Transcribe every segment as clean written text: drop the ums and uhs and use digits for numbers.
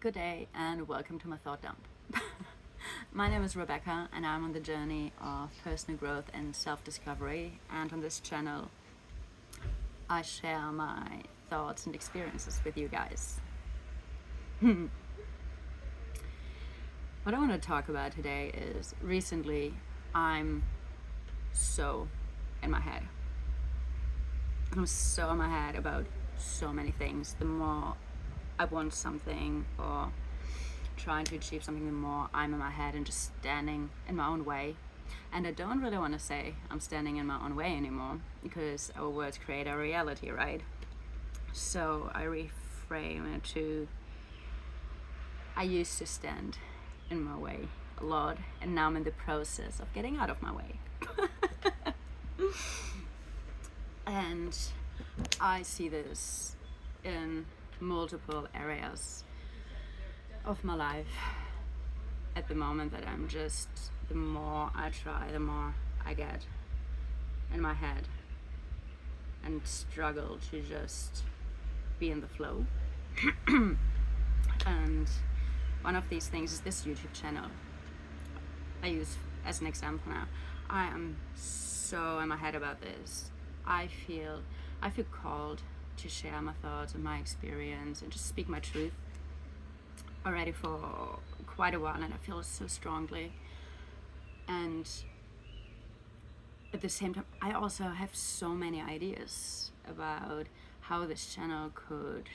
Good day and welcome to my thought dump. My name is Rebecca and I'm on the journey of personal growth and self-discovery, and on this channel I share my thoughts and experiences with you guys. What I want to talk about today is recently I'm so in my head. I'm so in my head about so many things. The more I want something or trying to achieve something, the more I'm in my head and just standing in my own way. And I don't really want to say I'm standing in my own way anymore, because our words create our reality, right? So I reframe it to, I used to stand in my way a lot, and now I'm in the process of getting out of my way. And I see this in multiple areas of my life at the moment, that I'm just, the more I try, the more I get in my head and struggle to just be in the flow. And one of these things is this YouTube channel I use as an example now. I am so in my head about this. I feel called to share my thoughts and my experience and just speak my truth already for quite a while, and I feel it so strongly. And at the same time, I also have so many ideas about how this channel could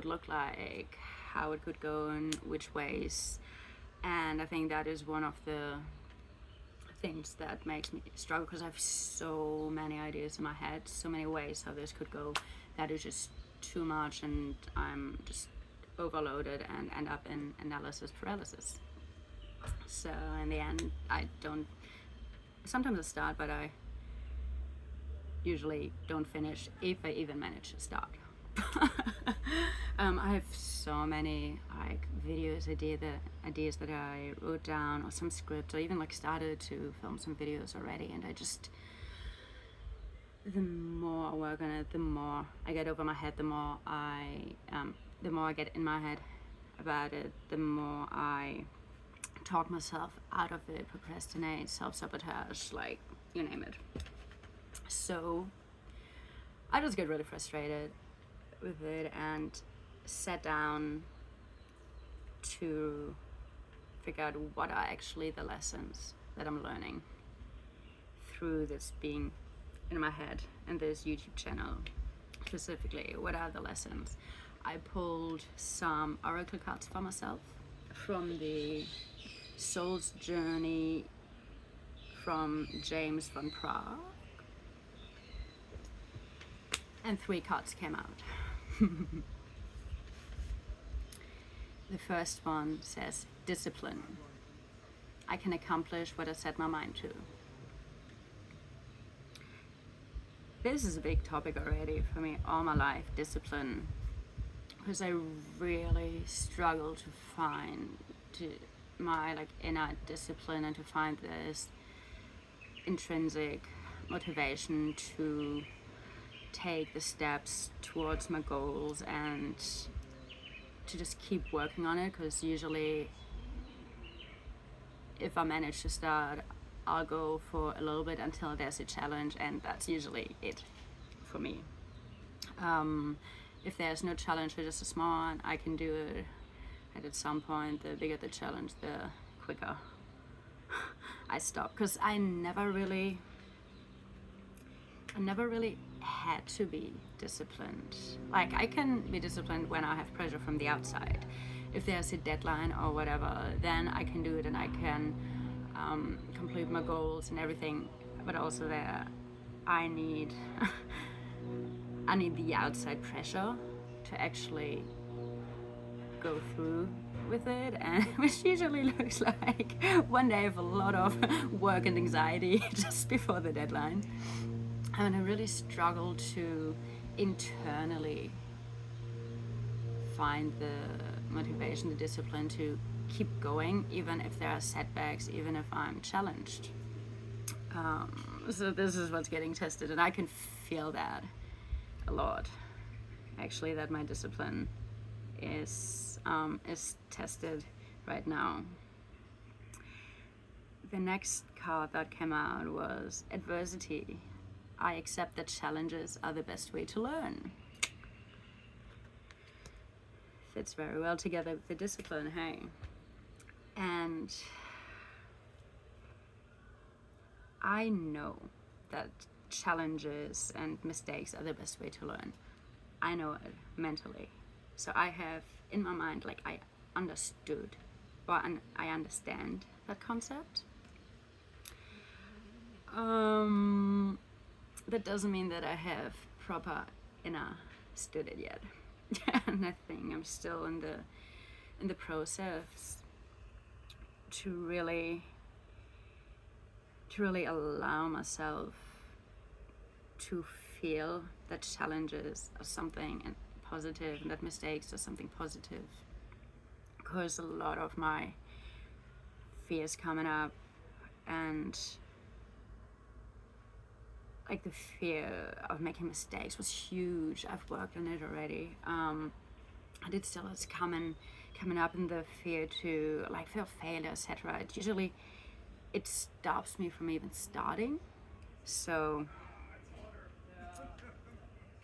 look like, how it could go in which ways. And I think that is one of the things that makes me struggle, because I have so many ideas in my head, so many ways how this could go, that is just too much, and I'm just overloaded and end up in analysis paralysis. So in the end, sometimes I start, but I usually don't finish, if I even manage to start. I have so many videos, ideas that I wrote down, or some scripts, or even started to film some videos already, and I just, the more I work on it, the more I get over my head, the more I get in my head about it, the more I talk myself out of it, procrastinate, self-sabotage, you name it. So I just get really frustrated with it and sat down to figure out what are actually the lessons that I'm learning through this being in my head and this YouTube channel specifically. What are the lessons? I pulled some oracle cards for myself from the Soul's Journey from James von Prague, and 3 cards came out. The first one says discipline. I can accomplish what I set my mind to. This is a big topic already for me all my life, discipline, because I really struggle to find my inner discipline, and to find this intrinsic motivation to take the steps towards my goals and to just keep working on it. Because usually if I manage to start, I'll go for a little bit until there's a challenge, and that's usually it for me. If there's no challenge or just a small one, I can do it. And at some point, the bigger the challenge, the quicker I stop, because I never really had to be disciplined. I can be disciplined when I have pressure from the outside. If there's a deadline or whatever, then I can do it, and I can complete my goals and everything. But also there, I need the outside pressure to actually go through with it, and which usually looks like one day of a lot of work and anxiety just before the deadline. And I really struggle to internally find the motivation, the discipline to keep going, even if there are setbacks, even if I'm challenged. So this is what's getting tested, and I can feel that a lot, actually, that my discipline is tested right now. The next card that came out was adversity. I accept that challenges are the best way to learn. Fits very well together with the discipline, hey? And I know that challenges and mistakes are the best way to learn. I know it mentally. So I have in my mind, like, I understood, or I understand that concept. That doesn't mean that I have proper understood it yet. And I think I'm still in the process to really allow myself to feel that challenges are something positive and that mistakes are something positive, because a lot of my fears coming up, and like the fear of making mistakes was huge. I've worked on it already, and it still is coming up in the fear to like fear of failure, etc. It stops me from even starting. So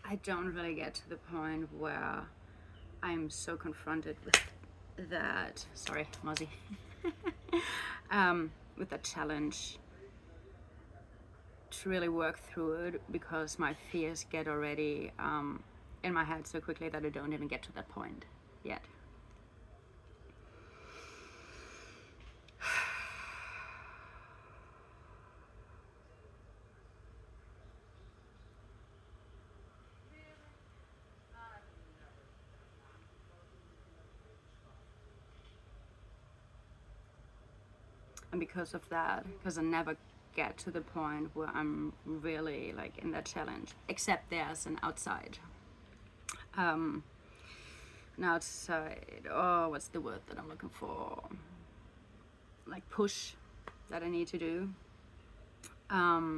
I don't really get to the point where I'm so confronted with that, sorry, Mozzie, with that challenge to really work through it, because my fears get already in my head so quickly that I don't even get to that point yet. And because of that, because I never get to the point where I'm really like in that challenge, except there's an outside. An outside, oh, what's the word that I'm looking for? Like push that I need to do. I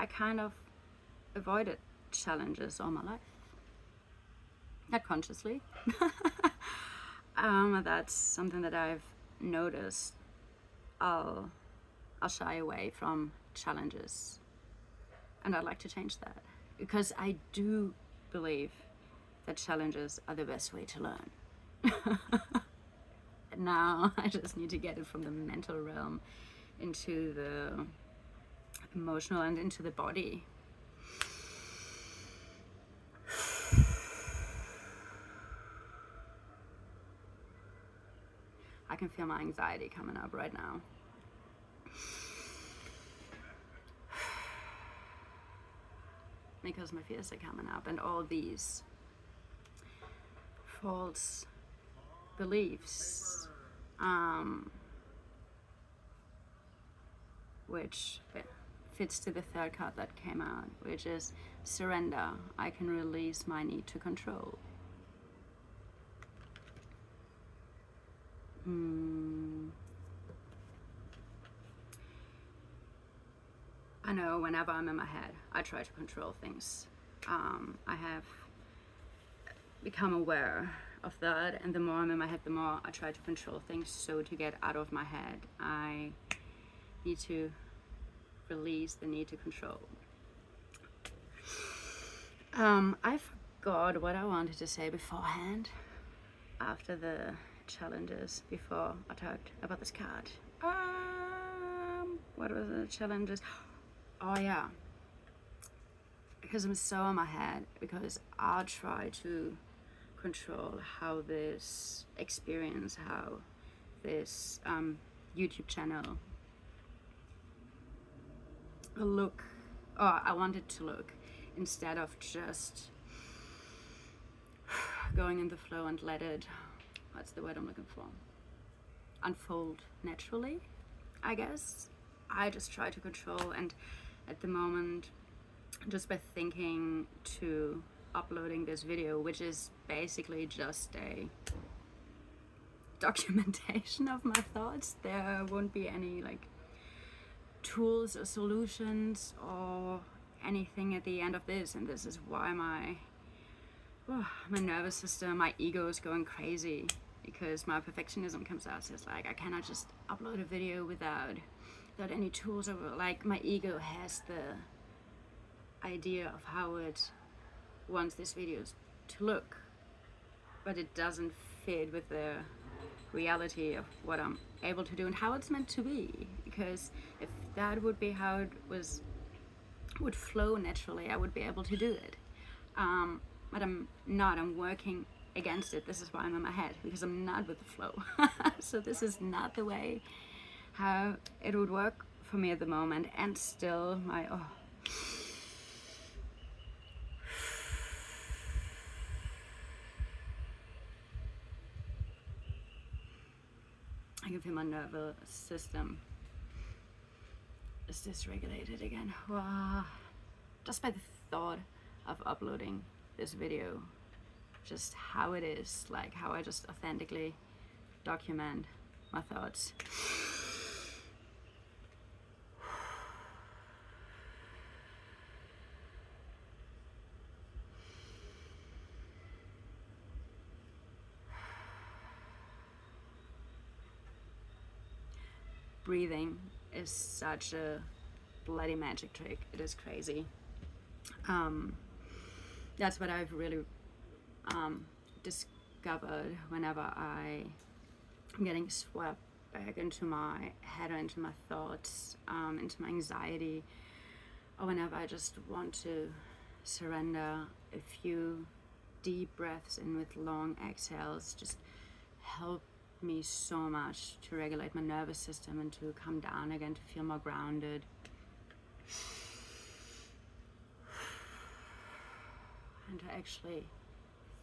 kind of avoided challenges all my life. Not consciously. That's something that I've noticed. I'll shy away from challenges, and I'd like to change that, because I do believe that challenges are the best way to learn. Now I just need to get it from the mental realm into the emotional and into the body. I can feel my anxiety coming up right now. Because my fears are coming up, and all these false beliefs, which fits to the third card that came out, which is surrender. I can release my need to control. I know whenever I'm in my head, I try to control things. I have become aware of that, and the more I'm in my head, the more I try to control things. So to get out of my head, I need to release the need to control. I forgot what I wanted to say beforehand, after the challenges, before I talked about this card. What was the challenges? Oh yeah, because I'm so in my head, because I'll try to control how this experience, how this YouTube channel will look, or I want it to look, instead of just going in the flow and let it, what's the word I'm looking for, unfold naturally, I guess. I just try to control, and at the moment, just by thinking to uploading this video, which is basically just a documentation of my thoughts, there won't be any like tools or solutions or anything at the end of this, and this is why my my nervous system, my ego is going crazy because my perfectionism comes out. So it's like I cannot just upload a video without any tools. Or like my ego has the idea of how it wants this video to look, but it doesn't fit with the reality of what I'm able to do and how it's meant to be. Because if that would be how it would flow naturally, I would be able to do it. But I'm not. I'm working against it. This is why I'm in my head, because I'm not with the flow. So this is not the way how it would work for me at the moment. And still my I can feel my nervous system is dysregulated again. Wow. Just by the thought of uploading this video, just how it is, like how I just authentically document my thoughts. Breathing is such a bloody magic trick. It is crazy. That's what I've really discovered whenever I'm getting swept back into my head or into my thoughts, into my anxiety, or whenever I just want to surrender. A few deep breaths in with long exhales just help me so much to regulate my nervous system and to come down again, to feel more grounded. And to actually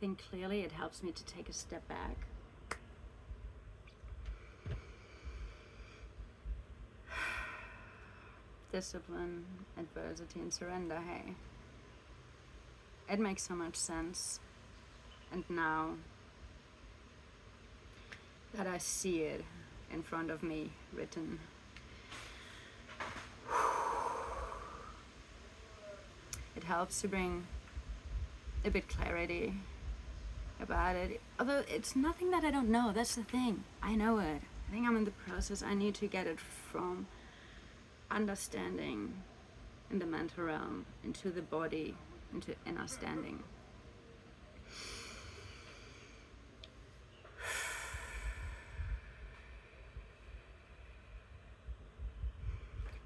think clearly. It helps me to take a step back. Discipline, adversity, and surrender, hey. It makes so much sense. And now that I see it in front of me written, it helps to bring a bit clarity about it. Although it's nothing that I don't know, that's the thing. I know it. I think I'm in the process. I need to get it from understanding in the mental realm into the body, into understanding.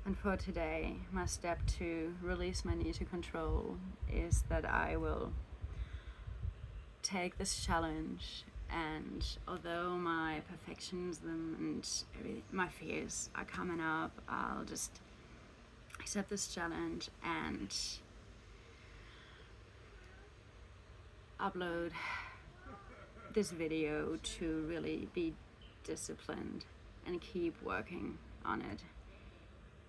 And for today, my step to release my need to control is that I will take this challenge, and although my perfectionism and my fears are coming up, I'll just accept this challenge and upload this video to really be disciplined and keep working on it,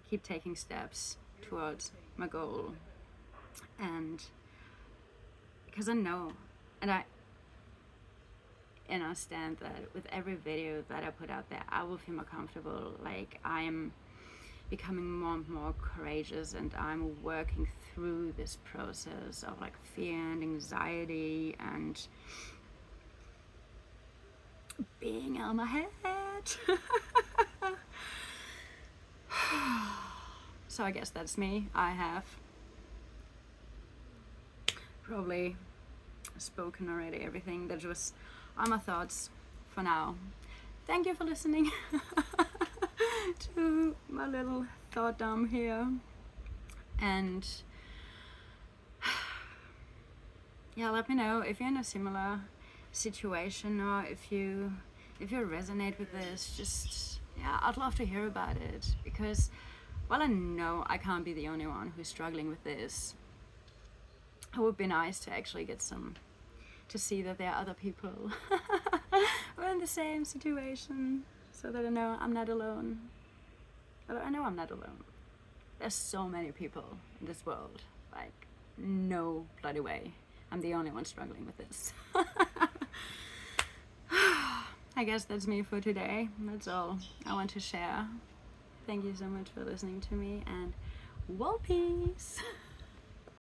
keep taking steps towards my goal. And because I know, and I understand that with every video that I put out there, I will feel more comfortable. Like I'm becoming more and more courageous, and I'm working through this process of like fear and anxiety and being on my head. So I guess that's me. I have probably spoken already everything that was on my thoughts for now. Thank you for listening to my little thought dump here. And yeah, let me know if you're in a similar situation, or if you resonate with this. Just I'd love to hear about it, because while I know I can't be the only one who's struggling with this, it would be nice to actually get to see that there are other people who are in the same situation, so that I know I'm not alone. But I know I'm not alone. There's so many people in this world. Like, no bloody way I'm the only one struggling with this. I guess that's me for today. That's all I want to share. Thank you so much for listening to me, and world peace.